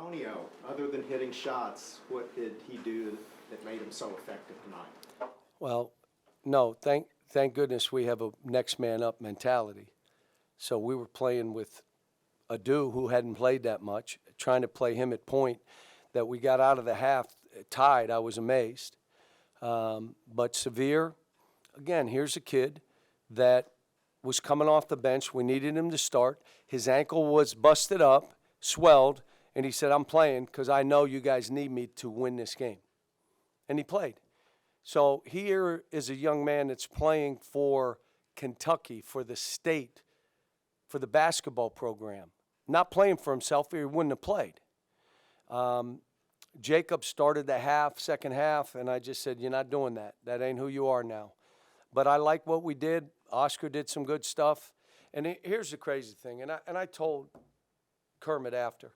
Antonio, other than hitting shots, what did he do that made him so effective tonight? Well, no, thank goodness we have a next man up mentality. So we were playing with Adu, who hadn't played that much, trying to play him at point. That we got out of the half tied, I was amazed. But Severe, again, here's a kid that was coming off the bench. We needed him to start. His ankle was busted up, swelled, and he said, I'm playing because I know you guys need me to win this game. And he played. So here is a young man that's playing for Kentucky, for the state, for the basketball program. Not playing for himself, or he wouldn't have played. Jacob started the second half, and I just said, you're not doing that. That ain't who you are now. But I like what we did. Oscar did some good stuff. And here's the crazy thing, and I told Kermit after.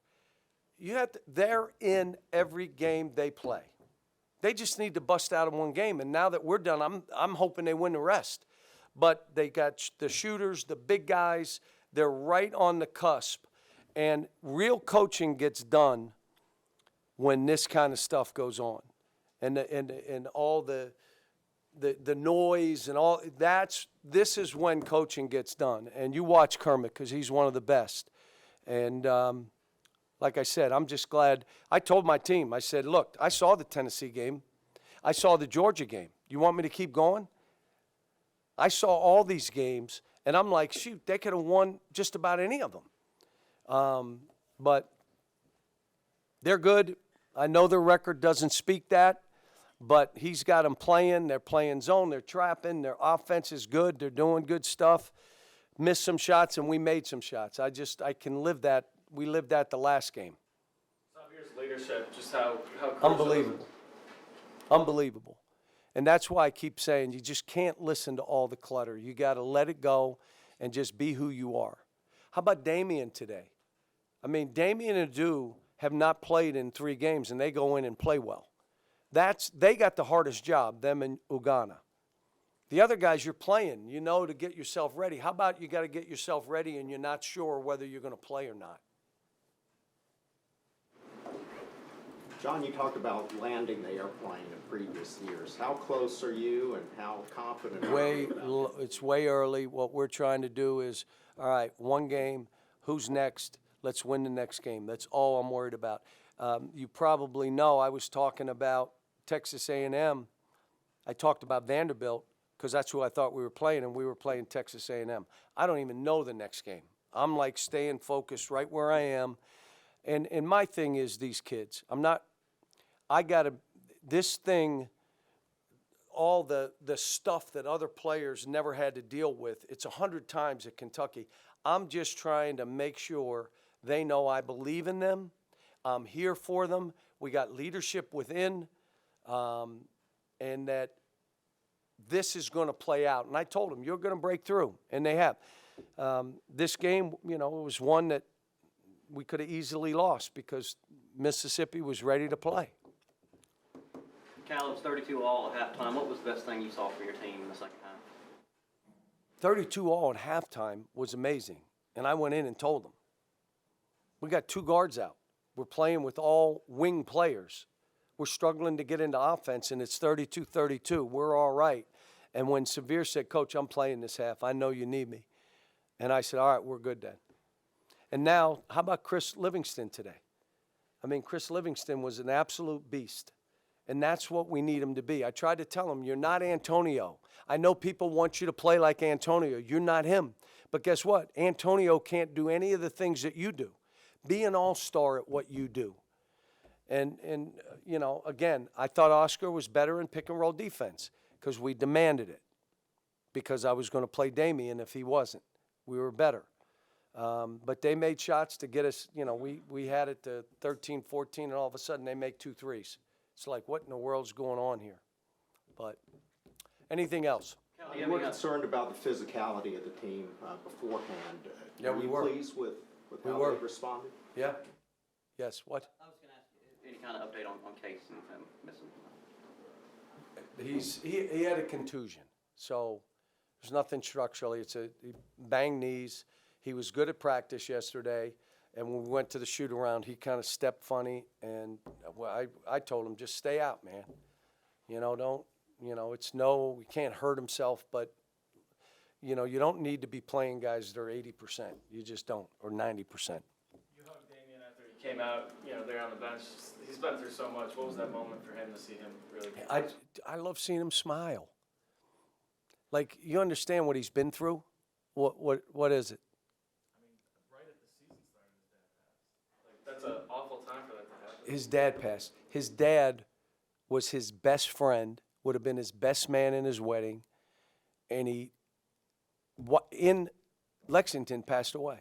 They're in every game they play. They just need to bust out in one game. And now that we're done, I'm hoping they win the rest. But they got the shooters, the big guys. They're right on the cusp. And real coaching gets done when this kind of stuff goes on. And all the noise and all this is when coaching gets done. And you watch Kermit because he's one of the best. And like I said, I'm just glad. I told my team, I said, look, I saw the Tennessee game. I saw the Georgia game. You want me to keep going? I saw all these games, and I'm like, shoot, they could have won just about any of them. But they're good. I know their record doesn't speak that, but he's got them playing. They're playing zone. They're trapping. Their offense is good. They're doing good stuff. Missed some shots, and we made some shots. I can live that. We lived that the last game. Xavier's leadership, just how unbelievable. Unbelievable. And that's why I keep saying you just can't listen to all the clutter. You got to let it go and just be who you are. How about Damian today? I mean, Damian and Adu have not played in 3 games, and they go in and play well. They got the hardest job, them and Ugana. The other guys, you're playing, to get yourself ready. How about you got to get yourself ready and you're not sure whether you're going to play or not? John, you talked about landing the airplane in previous years. How close are you and how confident are you? It's way early. What we're trying to do is, all right, one game, who's next? Let's win the next game. That's all I'm worried about. You probably know I was talking about Texas A&M. I talked about Vanderbilt because that's who I thought we were playing, and we were playing Texas A&M. I don't even know the next game. I'm like staying focused right where I am. And my thing is these kids. This thing, all the stuff that other players never had to deal with, it's 100 times at Kentucky. I'm just trying to make sure they know I believe in them. I'm here for them. We got leadership within, and that this is going to play out. And I told them, you're going to break through, and they have. This game, it was one that we could have easily lost because Mississippi was ready to play. Cal, it was 32 all at halftime. What was the best thing you saw for your team in the second half? 32 all at halftime was amazing. And I went in and told them, we got 2 guards out. We're playing with all wing players. We're struggling to get into offense, and it's 32-32. We're all right. And when Severe said, Coach, I'm playing this half. I know you need me. And I said, all right, we're good then. And now, how about Chris Livingston today? I mean, Chris Livingston was an absolute beast. And that's what we need him to be. I tried to tell him, you're not Antonio. I know people want you to play like Antonio. You're not him. But guess what? Antonio can't do any of the things that you do. Be an all-star at what you do. And again, I thought Oscar was better in pick-and-roll defense because we demanded it because I was going to play Damian if he wasn't. We were better. But they made shots to get us, we had it to 13, 14, and all of a sudden they make 2 threes. It's like, what in the world's going on here? But anything else? You were concerned about the physicality of the team beforehand. Yeah, we were. Are you pleased with how they responded? Yeah. Yes, what? I was going to ask you, any kind of update on Case and him missing? He had a contusion, so there's nothing structurally. It's a banged knees. He was good at practice yesterday, And when we went to the shoot around, he kind of stepped funny, and I told him, just stay out, man. You know, don't, you know, he can't hurt himself, but, you know, you don't need to be playing guys that are 80%. You just don't, or 90%. You hugged Damian after he came out, you know, there on the bench. He's been through so much. What was that moment for him to see him really get I love seeing him smile. Like, you understand what he's been through? What is it? I mean, right at the season started, his dad passed. Like, that's an awful time for that to happen. His dad passed. His dad was his best friend, would have been his best man in his wedding, and in Lexington passed away.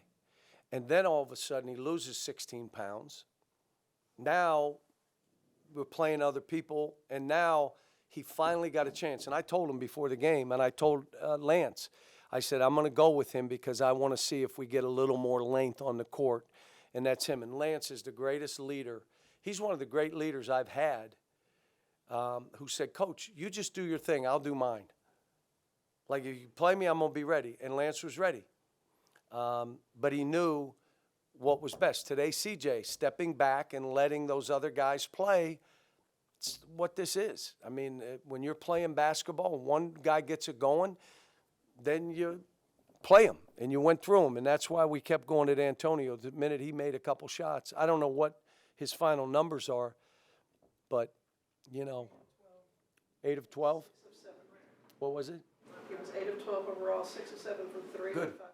And then all of a sudden he loses 16 pounds. Now we're playing other people, and now he finally got a chance. And I told him before the game, and I told Lance, I said, I'm going to go with him because I want to see if we get a little more length on the court, and that's him. And Lance is the greatest leader. He's one of the great leaders I've had, who said, Coach, you just do your thing. I'll do mine. Like, if you play me, I'm going to be ready. And Lance was ready. But he knew what was best. Today, CJ, stepping back and letting those other guys play, it's what this is. I mean, when you're playing basketball, one guy gets it going, then you play him, and you went through him. And that's why we kept going at Antonio the minute he made a couple shots. I don't know what his final numbers are, but, you know, 8 of 12? 6 of 7. What was it? He was 8 of 12 overall, 6 of 7 from 3. Good. 5